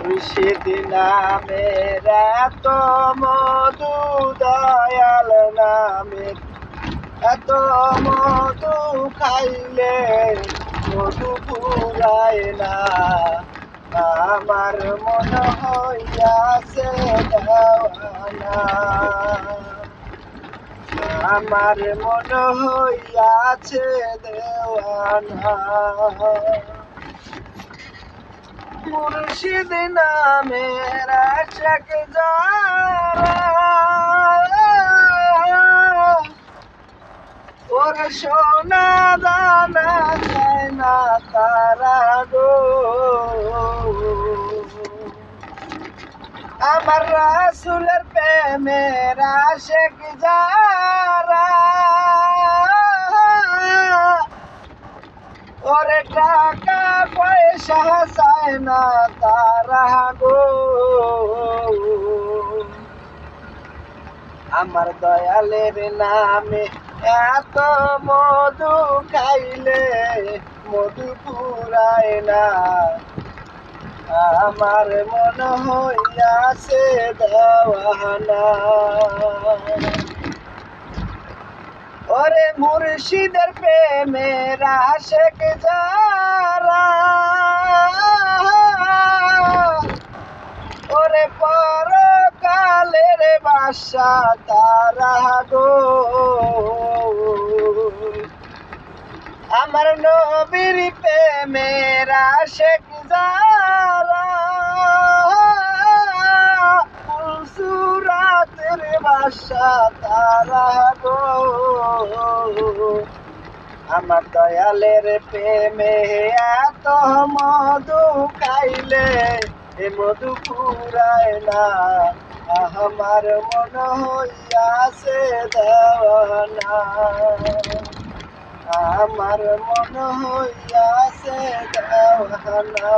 মুর্শিদ নামের এত মধু, দয়াল নামের এত মধু, খাইলে মধু ফুরায় না। আমার মন হইয়াছে দেওয়ানা, আমার মন হইয়াছে দেওয়ানা। মুর্শিদ নামের আশিক যারা, ওরে সোনা দানা চায় না তারা গো। আমার রাসূলের প্রেমের আশিক যারা, ওরে টাকা পয়সা চায় না তারা গো। আমার দয়ালের নামে এত মধু, খাইলে মধু ফুরায় না। আমার মন হইয়াছে দেওয়ানা। ওরে মুর্শিদের প্রেমের আশিক যারা, ওরে পরকালের বাসা তারা গো। আমার নবীর প্রেমের আশিক যারা, ফুলসুরাতের বাসা তারা গো। আমার দয়ালের প্রেমে এত মধু, খাইলে এ মধু ফুরায় না। আমার মন হইয়াছে দেওয়ানা, আমার মন হইয়াছে দেওয়ানা।